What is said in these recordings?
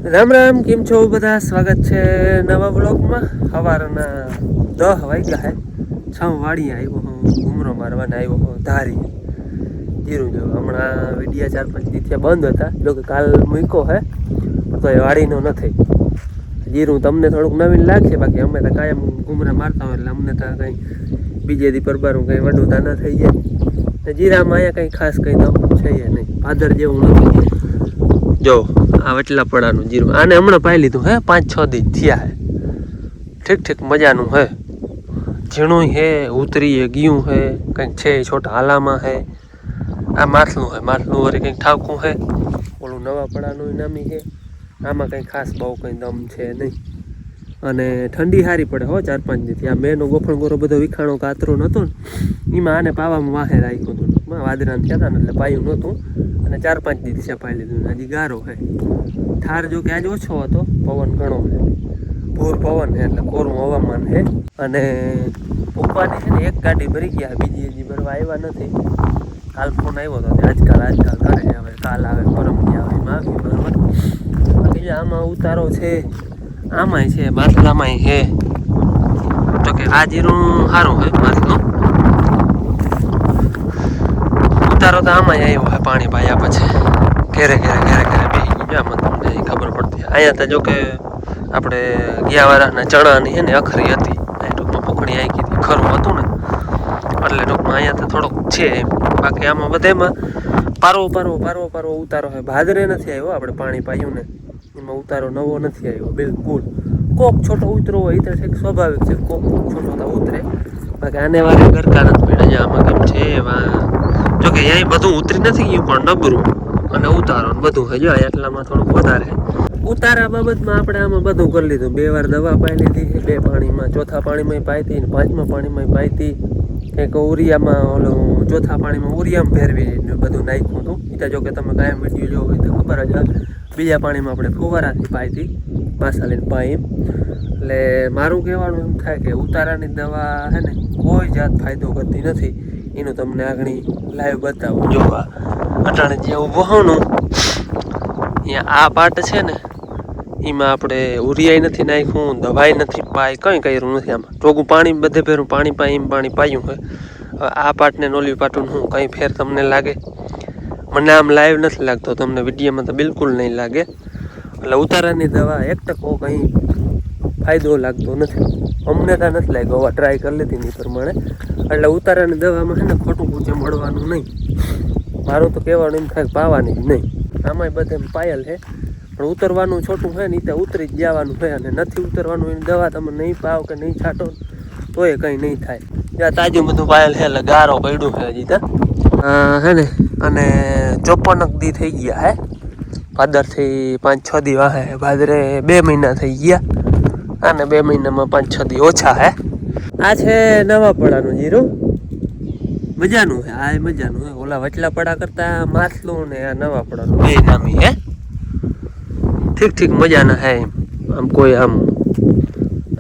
રામ રામ, કેમ છો બધા? સ્વાગત છે નવા બ્લોગમાં. સવારના 10 વાગ્યા હે. 6 વાડીએ આવ્યો હું, ઘૂમરો મારવાને આવ્યો હું ધારી જીરું. જો હમણાં વિડિયા 4-5 દિવસથી બંધ હતા, જોકે કાલ મૂક્યો હે તો એ વાડીનો નથી. જીરું તમને થોડુંક નવીન લાગશે, બાકી અમે તો કાયમ ઘૂમરા મારતા હોય એટલે અમને તો કંઈ બીજે દી પરબારું કંઈ વડુતા ન થઈ જાય. જીરામાં અહીંયા કંઈ ખાસ કંઈ નવું છે નહીં, ભાદર જેવું નથી. જો આ વટલા પડાનું જીરું, આને હમણાં પાઈ લીધું હે, 5-6 દી થયા હે. ઠીક મજાનું હે, ઝીણું હે, ઉતરી ગયું હે, કંઈક છે છોટા હાલામાં હે. આ માથલું હે, માથલું વળી કંઈક ઠાવકું હે. ઓલું નવા પડાનું નામી છે. આમાં કંઈ ખાસ બહુ કંઈ દમ છે નહીં. અને ઠંડી સારી પડે હો 4-5 દીથી. આ મેનો ગોફણ ગોરો બધો વિખાણો કાતરો નહોતો ને, એમાં આને પાવામાં વાહે રાખ્યું હતું. વાદરાને થયા હતા ને એટલે પાયું નહોતું, અને 4-5 દિવસ પાઈ લીધું. હજી ગારો છે. ઠાર જો કે આજ ઓછો હતો, પવન ઘણો છે, ભૂર પવન છે એટલે કોરું હવામાન છે. અને ઉપવાની છે ને એક ગાડી ભરી ગયા, બીજી હજી ભરવા આવ્યા નથી. કાલ ફોન આવ્યો હતો, આજકાલ કરે છે. હવે કાલ આવે, પરમથી આવે, એમાં આવી બરાબર. બાકી આમાં ઉતારો છે, આમાંય છે, માથલામાંય છે. તો કે આ જીરું સારું છે માથલું. ઉતારો તો આમાંય આવ્યો છે પાણી પાયા પછી. ઘેરે બેસી ગયા. મને તમને ખબર પડતી. અહીંયા તો જો કે આપણે ગયા વાળાના ચણાની છે ને અખરી હતી, ટૂંકમાં પોખણી આવી ગઈ ખરું હતું ને, એટલે ટૂંકમાં અહીંયા તો થોડોક છે. બાકી આમાં બધામાં પારો ઉતારો છે. ભાદરે નથી આવ્યો, આપણે પાણી પાયું ને એમાં ઉતારો નવો નથી આવ્યો બિલકુલ. કોક છોટો ઉતરો હોય એ તો છે, સ્વાભાવિક છે, કોક છોટો તો ઉતરે. બાકી આને વારે ગરકા નથી પડ્યા. આમાં કેમ છે જોકે અહીં બધું ઉતરી નથી ગયું, પણ નબરું અને ઉતારો બધું છે. જો એટલામાં થોડુંક વધારે. ઉતારા બાબતમાં આપણે આમાં બધું કરી લીધું. 2 વાર દવા પાઈ લીધી, 2 પાણીમાં, ચોથા પાણીમાં પાઈ હતી, 5મા પાણીમાં પાઈ હતી. કંઈક ઉરિયામાં ઓલું ચોથા પાણીમાં ઉરિયામાં ફેરવી બધું નાખ્યું હતું. એ તો જો કે તમે કાયમ વિડીયો જોવો હોય તો ખબર જ આવે. બીજા પાણીમાં આપણે ફુવારાથી પાઈ હતી, પાસાલીને પાઈ. એટલે મારું કહેવાનું એમ થાય કે ઉતારાની દવા છે ને કોઈ જાત ફાયદો કરતી નથી. એનું તમને આગળ લાઈવ બતાવું. જો અટાણે જે ઊભો હોનું અહીંયા આ પાટ છે ને, એમાં આપણે ઉરિયાય નથી નાખ્યું, દવાઈ નથી પાઈ, કંઈ કર્યું નથી. આમાં ટોગું પાણી બધે ફેરું પાણી પાઈ, એમ પાણી પાયું છે. હવે આ પાટને નોલી પાટું હું કંઈ ફેર તમને લાગે? મને આમ લાઈવ નથી લાગતો, તમને વિડીયોમાં તો બિલકુલ નહીં લાગે. એટલે ઉતારાની દવા 1% કંઈ ફાયદો લાગતો નથી. અમને તો નથી લાગ્યો. હવે ટ્રાય કરી લીધી એ પ્રમાણે. એટલે ઉતારાની દવામાં છે ને ખોટું પૂછે મળવાનું નહીં. મારું તો કહેવાનું એમ થાય પાવાની જ નહીં. આમાંય બધે પાયલ છે, પણ ઉતરવાનું છોટું છે ને એ તો ઉતરી જ જવાનું છે. અને નથી ઉતરવાનું એની દવા તમે નહીં પાવ કે નહીં છાંટો તો એ કંઈ નહીં થાય. ત્યાં તાજું બધું પાયલ છે એટલે ગારો પડ્યું છે હજી તો હે ને. અને 54 દી થઈ ગયા હે. ભાદરથી 5-6 દી વાહે. ભાદરે 2 મહિના થઈ ગયા, અને 2 મહિનામાં 5-6 દી ઓછા હે. આ છે નવા પડાનું જીરું, મજાનું છે. આ મજાનું છે. ઓલા વચલા પડા કરતા માથલું ને આ નવા પડાનું બે નામી હે. ઠીક મજાના હે. આમ કોઈ આમ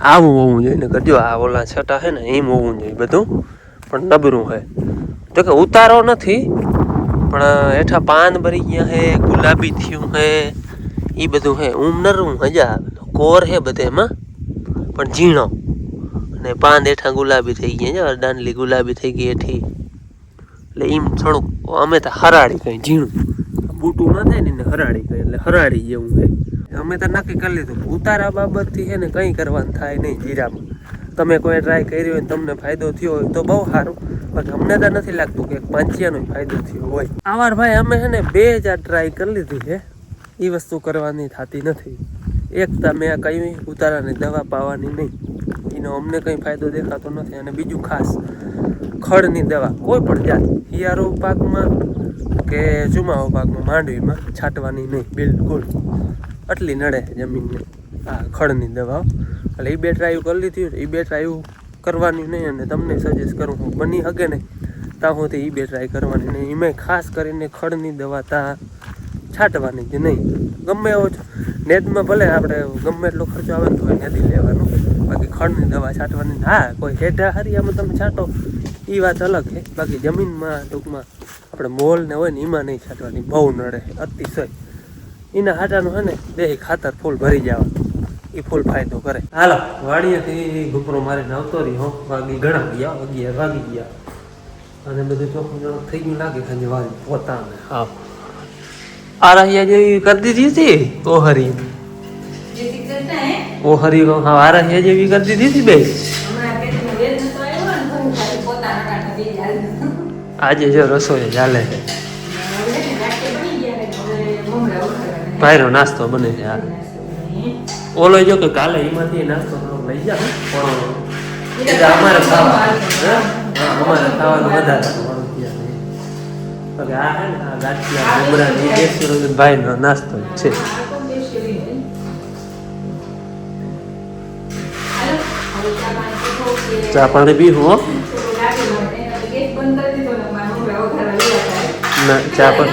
આવું હોવું જોઈએ ને કરજો. આ ઓલા છટા છે ને એમ હોવું જોઈએ બધું, પણ નબરું છે. જો કે ઉતારો નથી, પણ હેઠા પાન ભરી ગયા હે, ગુલાબી થયું હે, એ બધું હે. નરું મજા આવે. કોર હે બધે એમાં, પણ ઝીણો. અને પાન હેઠા ગુલાબી થઈ ગયા, દાંડલી ગુલાબી થઈ ગઈ હેઠી. એટલે એમ થોડુંક અમે તો હરાડી કંઈ ઝીણું બૂટું ન થાય ને હરાડી કંઈ, એટલે હરાડી જેવું છે. અમે તો નક્કી કરી લીધું ઉતારા બાબતથી છે ને કંઈ કરવાનું થાય નહીં જીરામાં. તમે કોઈ ટ્રાય કરી હોય ને તમને ફાયદો થયો હોય તો બહુ સારું. બાકી અમને તો નથી લાગતું કે પાંચિયાનો ફાયદો થયો હોય. આવાર ભાઈ અમે છે ને 2 ટ્રાય કરી લીધી છે, એ વસ્તુ કરવાની થતી નથી. એક તમે આ કઈ ઉતારાની દવા પાવાની નહીં, એનો અમને કંઈ ફાયદો દેખાતો નથી. અને બીજું ખાસ ખડની દવા કોઈ પણ જાત, હિયારો પાકમાં કે ચુમાવો પાકમાં, માંડવીમાં છાંટવાની નહીં બિલકુલ. આટલી નડે જમીનને આ ખડની દવા. એટલે એ 2 ટ્રાય કરી લીધી, એ 2 ટ્રાય કરવાની નહીં. અને તમને સજેસ્ટ કરું હું બની શકે ને ત્યાં સુધી એ 2 ટ્રાય કરવાની નહીં. એમાં ખાસ કરીને ખડની દવા ત્યાં છાંટવાની જ નહીં. ગમે એવો નેદમાં ભલે આપણે ગમે એટલો ખર્ચો આવે ને તો નેદી લેવાનો, બાકી ખડની દવા છાંટવાની. હા, કોઈ હેઠા હરિયામાં તમે છાંટો એ વાત અલગ છે. બાકી જમીનમાં ટૂંકમાં આપણે મોલ ને હોય ને એમાં નહીં છાંટવાની. બહુ નડે અતિશય. એના હાટાનું છે ને દેહી ખાતર ફૂલ ભરી જવા એ ફૂલ ફાયદો કરે. હાલો વાડીએથી ગુપરો મારીને આવતો રહ્યો વાગી ઘણા ગયા 11 વાગી ગયા અને બધું ચોખ્ખું થઈ ગયું લાગે સાંજે વાળી પોતાને. હા આ રહ્યા જેવી કરી દીધી હતી ઓહરી ઓહરી હા આ રહ્યા જેવી કરી દીધી હતી બે આજે જો રસોઈ ચાલે છે ભાઈનો નાસ્તો બને છે. ઓલો જો કે કાલે એમાંથી નાસ્તો લઈ જાવ અમારે ખાવાનું વધારે આ હે ને આ ગાંઠિયા મમરાની દેશી ભાઈનો નાસ્તો છે. ચા પાણી પીવું હો ના ચા પણ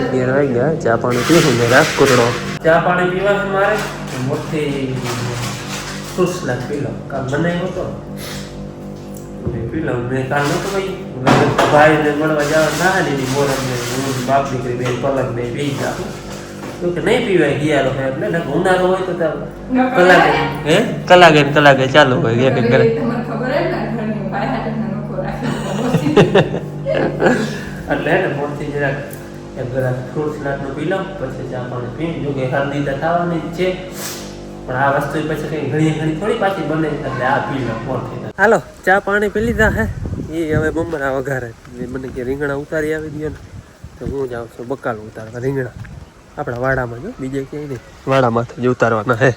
11 વાગ્યા ચા પાણી પીવું ને રાજકોટનો ચા પાણી પીવાનું મારે મોટી ખુશ લાગ પી લો કાલ બનાવ્યો હતો પી લો મેં કાલ નહોતો ભાઈને મળવા જવા ના લીધી મોરમને બાપ દીકરી બે પલક બે પી ગયા તો કે નહીં પીવાય ગયા લોકો એટલે ઉનાળો હોય તો કલાકે ચાલુ હોય એક એક કરે એટલે ને મોરથી જરાક એક ગ્લાસ ફ્રૂટ સલાડનું પી લો પછી ચા પાણી પી જો કે હલ્દી તો ખાવાની જ છે પણ આ વસ્તુ પછી કઈ ઘણી થોડી પાછી બને એટલે આ પી લો મોરથી. હાલો ચા પાણી પી લીધા હે એ હવે મમરા વઘારે મને કે રીંગણા ઉતારી આવી દો ને તો હું જાઉં છું બકાલ ઉતારવા રીંગણા આપણા વાડામાં જો બીજે ક્યાંય નહીં વાડામાંથી જ ઉતારવાના હે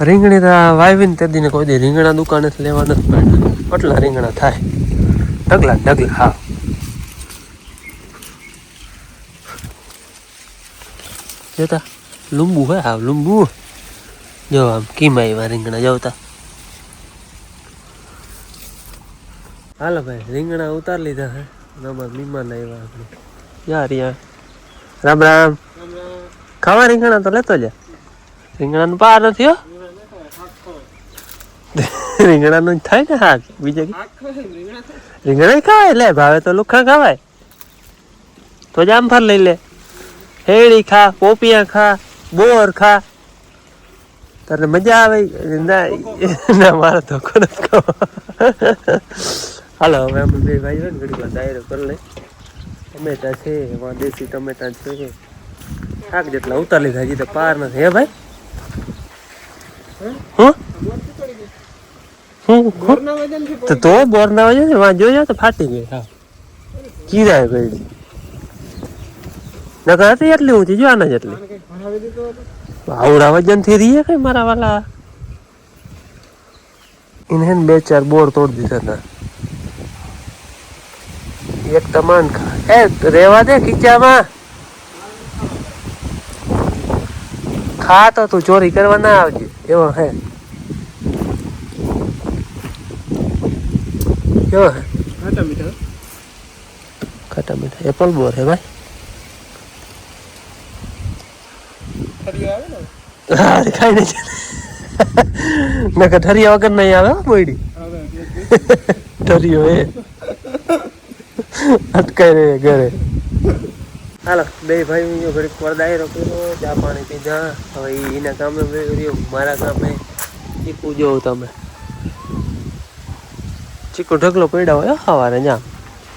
રીંગણી તો વાવીને તે દીને કોઈ દી રીંગણા દુકાનેથી લેવા નથી પડ્યા કેટલા રીંગણા થાય ઢગલા હા જોતા લીંબુ હે હા લીંબુ જો આમ કીમાં એવા રીંગણા જોતા. હાલો ભાઈ રીંગણા ઉતાર લીધા હે અમારા મહેમાન આવ્યા આપણે યાર રામ રામ ખાવા રીંગણા તો લેતો જા રીંગણાનું પાર નથી હો રીંગણાનું થાય ને હાક બીજે રીંગણા ખાવાય લે ભાવે તો લુખા ખાવાય તો જામફળ લઈ લે હેડી ખા પોપિયા ખા બોર ખા તારે મજા આવે ના મારે તો ખોટ હાલો હવે અમે બે ભાઈ હોય ને ઘડી વાર ડાયરો કરી લઈ ટમેટા છે એમાં દેશી ટમેટા છે શાક જેટલા ઉતાર લીધા હજી તો પાર નથી હે ભાઈ તો બોર ના વજન છે વાં જોયો તો ફાટી ગઈ હા ચીરાય ગઈ નકર હતી એટલી ઊંચી જો આના જેટલી આવડા વજન થી રહીએ કઈ મારા વાલા એને 2-4 બોર તોડી દીધા હતા એક તમાન ખા રેવા દે ખીચામાં ખા તો તું ચોરી કરવા ના આવજે એવો હે કેવો હે ખાટા મીઠા એપલ બોર હે ભાઈ ખાઈ નહીં નકર ઠરિયા વગર નહીં આવે બોયડી ઠરિયો એ અટકાઈ રહે ઘરે. હાલો બે ભાઈ ઘડીક વાર ડાયરો કર્યો ચા પાણી પીધા હવે એના કામે રહ્યો મારા કામે ચીકુ જોઉં તમે ચીકુ ઢગલો પડ્યા હોય સવારે જા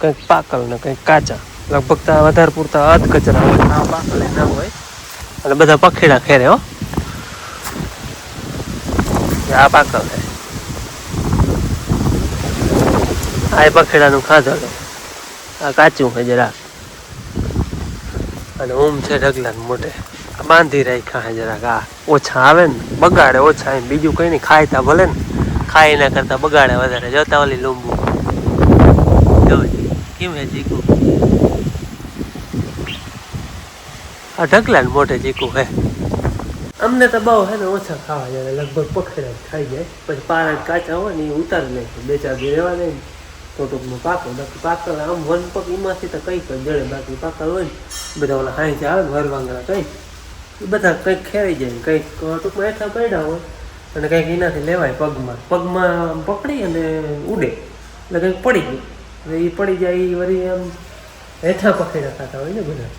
કંઈક પાકલ ને કંઈક કાચા લગભગ તો વધારે પૂરતા અધ કચરા હોય આ પાકલ ના હોય અને બધા પખેડા ખેરે હો આ પાકલ છે આ પખેડાનું ખાધો આ કાચું છે જરાક અને ઊમ છે ઢગલા મોટે બાંધી રાખ્યા છે જરાક આ ઓછા આવે ને બગાડે ઓછા એમ બીજું કઈ નહીં ખાયતા ભલે ને ખાઈ ના કરતા બગાડે વધારે જોતા ઓલી લીંબુ કેમ હે ચીકુ આ ઢગલા ને મોટે ચીકુ હે અમને તો બહુ હે ને ઓછા ખાવા જાય લગભગ પખેડા ખાઈ જાય પછી પારા કાચા હોય ને એ ઉતારી નાખે 2-4 દી રહેવા દે ને તો ટૂંકમાં પાકલ બાકી પાકલ આમ વન પગ એમાંથી તો કંઈક જડે બાકી પાકલ હોય ને બધા ઓલા હાંઈ આવે ને વરવાંગણા કંઈક એ બધા કંઈક ખેવાઈ જાય ને કંઈક ટૂંકમાં હેઠા પડ્યા હોય અને કંઈક એનાથી લેવાય પગમાં પકડી અને ઉડે એટલે કંઈક પડી ગયું એટલે એ પડી જાય એ વળી આમ હેઠા પકડ્યા ખાતા હોય ને બધા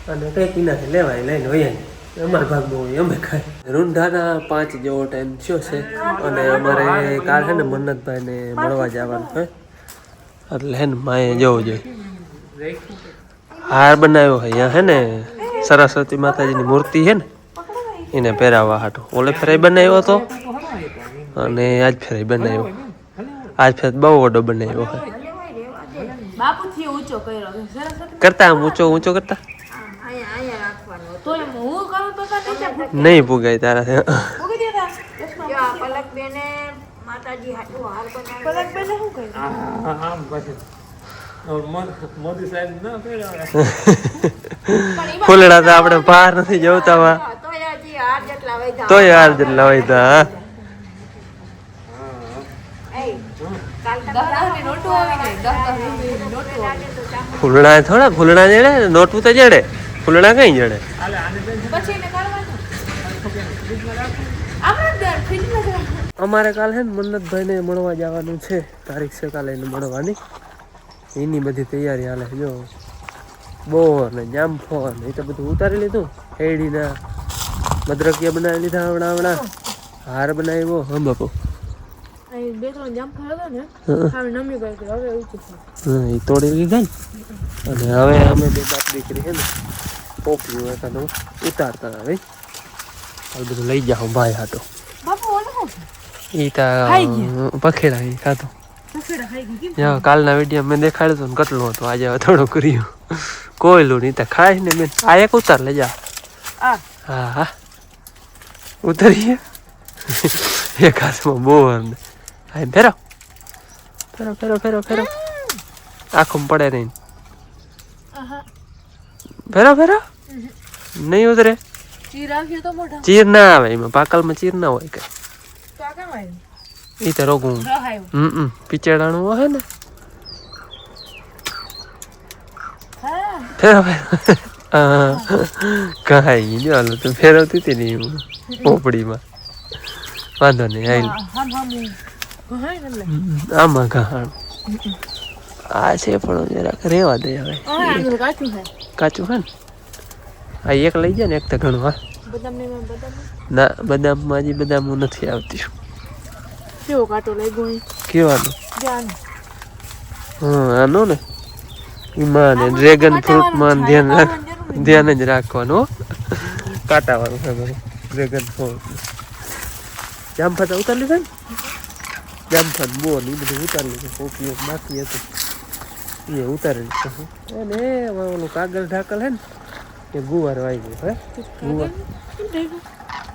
અને કંઈક એનાથી લેવાય લઈને હોય અમારા ભાગમાં હોય અમે ખાય રૂંઢાના 5 જેવો ટાઈમ થયો છે અને અમારે કાલ છે ને મન્નતભાઈને મળવા જવાનું છે એટલે હે ને માએ જવું જોઈએ હાર બનાવ્યો છે અહીંયા હે ને સરસ્વતી માતાજીની મૂર્તિ છે ને એને પહેરાવવા હાટો ઓલે ફેરાઈ બનાવ્યો હતો અને આજ ફેરાઈ બનાવ્યો આજ ફેર બહુ ઓડો બનાવ્યો છે બાપુથી ઊંચો કર્યો કરતા આમ ઊંચો કરતા અહીંયા રાખવાનો તો એમ હું કરું તો નહીં પુગાય તારાથી પલક બેને માતાજી હાટુ હાર બનાવ્યો પલક બેને શું કર્યું આમ પછી મોદી સાહેબ ના કર્યા ફૂલડા તો આપણે બહાર નથી જોતા તોય હાર જેટલા વૈધા ફૂલડા થોડા ફૂલડા જડે નોટવું તો જડે ફૂલડા કઈ જડે અમારે કાલે છે ને મન્નતભાઈ ને મળવા જવાનું છે તારીખ છે કાલે એને મળવાની એની બધી તૈયારી હાલે જો બોર ને જામફો ને એ તો બધું ઉતારી લીધું હેડીના મદરકિયા બનાવી લીધા હમણાં હાર બનાવ્યો હમ બાપુ બે ત્રણ જામફળ હતા ને હવે નમી ગઈ હવે ઊંચી એ તોડી લીધા ને અને હવે અમે બે બાપ દીકરી છે ને પોપલું એકાદું ઉતારતા હવે આ બધું લઈ જાઉં ભાઈ હાટો બાપુ ઓલો એ તા પખેડા એ ખાતો કાલના વિડીયો મેં દેખાડ્યું હતું ને કેટલું હતું આજે હવે થોડું કર્યું કોયલું નહીં તો ખાય ને બેન આ એક ઉતાર લઈ જા હા હા ઉતરીએ એક હાથમાં બોર ને હા ફેરો ફેરો ફેરો ફેરો ફેરો આંખમાં પડે નહીં ફેરો ફેરો નહીં ઉતરે ચીર ના આવે એમાં પાકલમાં ચીર ના હોય કઈ ઈ તો રોગું પીચેડાનું હોય ને ફેરો ફેરો કાંઈ જો હાલો તો ફેરવતી હતી ને એવું પોપડીમાં વાંધો નહીં આઈ આમાં કહાણ આ છે પણ જરાક રેવા દે હવે કાચું હે ને આ એક લઈ જાય ને એક તો ઘણું હા ના બદામમાં હજી બદામ નથી આવતી કેવો કાટો લાગ્યો કેવાનું હા આનો ને એમાં ને ડ્રેગન ફ્રૂટમાં ધ્યાન જ રાખવાનું કાંટાવાળું છે ડ્રેગન ફ્રૂટ જામફળ ઉતારી લીધા ને જામફળ બોર એ બધું ઉતારી લીધું કોપીઓ બાકી હતું એ ઉતારી લીધું અને ઓલું કાગળ ઢાકલ હે ને એ ગુવાર વાઈ ગયું હે ગુવાર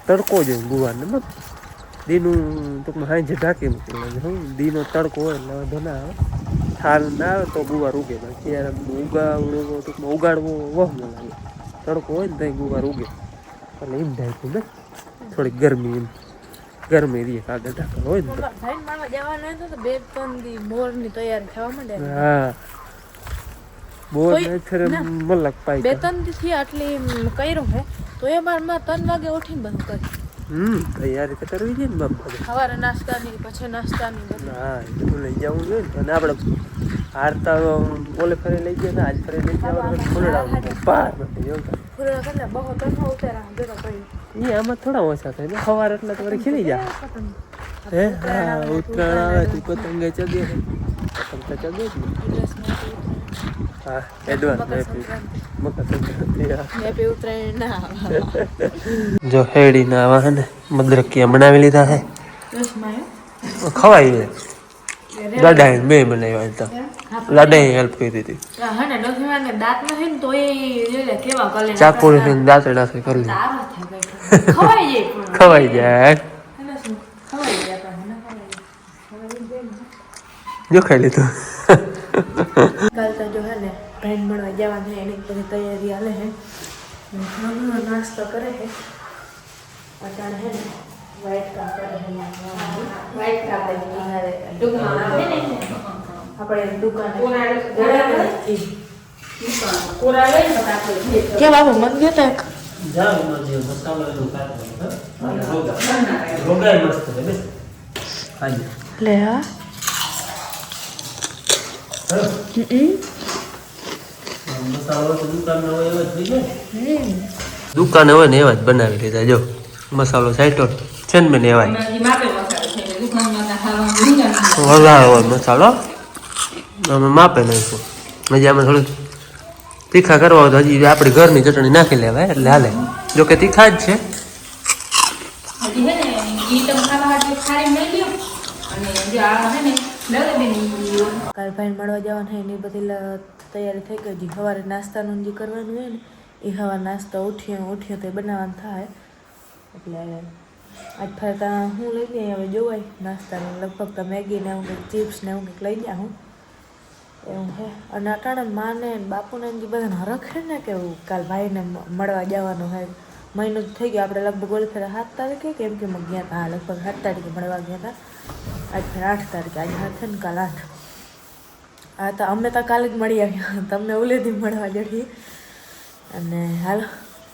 તડકો જોઈએ ગુવારને મત દીનું ટૂંકમાં હાંજે ઢાંકી મૂકેલું હું દીનો તડકો હોય એટલે વાંધો ના આવે થાલ ના આવે તો ગુવાર ઉગે ત્યારે ટૂંકમાં ઉગાડવો વહ ન લાગે તડકો હોય ને ત્યાં ગુવાર ઉગે એટલે એમ ઢાંક્યું ને થોડીક ગરમી એમ ગરમી રહીએ કાગળ ઢાંકલ હોય ને હા બોર ને ફેર મલક પાઈ બે ત્રણ થી આટલી કર્યું હે તો એ બારમાં 3 વાગે ઉઠીને બધું કરી તૈયારી તો કરવી જોઈએ ને બાપ સવારે નાસ્તાની પછી નાસ્તાની હા એ બધું લઈ જવું જોઈએ ને અને આપણે હારતા ઓલે ફરે લઈ ગયા ને આજ ફરે લઈ જવાનું ફૂલડા પાર નથી જોતા ફૂલડા કેટલા બહુ તો ઉતારા ભેગા કરી એ આમાં થોડા ઓછા થાય ને સવાર એટલે તો ખીલી જાય હે હા ઉત્તરાયણ આવે તું પતંગે ચગે પતંગ તો ચગે જ હા જો હેડી ના આવા ને મદરકિયા બનાવી લીધા હે ખવાય દાદા બે બનાવ્યા હતા દાદા હેલ્પ કરી દીધી ચાકુ દાંતડા કરી ખવાઈ જાય જો ખાઈ લીધું कल तो जो है ना फ्रेंड बनवा जवान है एनी बड़ी तैयारी आले है हम नाश्ता करे है अचार है ना वाइट का करे है वाइट का है दुकान है नहीं આપણે દુકાન કોરા લઈ પતા કે બાબુ મત ગયો તો જાવ મત જે મસાલો નું કાટ રોગાઈ મસ્ત છે બસ હાજી લે આ મસાલો તો દુકાનનો હોય એવો જ થઈ જાય. દુકાને હોય ને એવા જ બનાવી લીધા જો મસાલો સાઈટો છે ને મેં એવા વધારે હોય મસાલો અમે માપે નાખ્યું હજી આમાં થોડું તીખા કરવા હોય તો હજી આપણી ઘરની ચટણી નાખી લેવાય એટલે હાલે જો કે તીખા જ છે. કાલ ભાઈ મળવા જવાનું હોય ને એ બધી તૈયારી થઈ ગઈ. હજી સવારે નાસ્તાનું જે કરવાનું હોય ને એ સવાર નાસ્તો ઉઠ્યો તો બનાવવાનું થાય એટલે આજ ફરતા હું લઈ ગઈ હવે જોવાય નાસ્તાનું લગભગ તો મેગી ને એવું કંઈક ચિપ્સ ને એવું કંઈક લઈ ગયા હું એવું છે. અને અટાણે માને બાપુને જે બધાને હરખ છે ને કે કાલ ભાઈને મળવા જવાનું હોય મહિનો થઈ ગયો. આપણે લગભગ ઓલી ફેર 7 તારીખે કેમ કે ગયા હતા લગભગ 7 તારીખે મળવા ગયા હતા. આજ ફેર 8 તારીખે આજે 7 ને કાલ 8. હા તો અમે તો કાલે જ મળી આવ્યા તમને ઓલેથી મળવા જઈએ. અને હાલો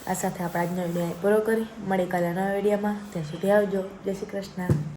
આ સાથે આપણે આજનો વિડીયો પૂરો કરી મળી કાલે નવા વિડીયોમાં. ત્યાં સુધી આવજો. જય શ્રી કૃષ્ણ.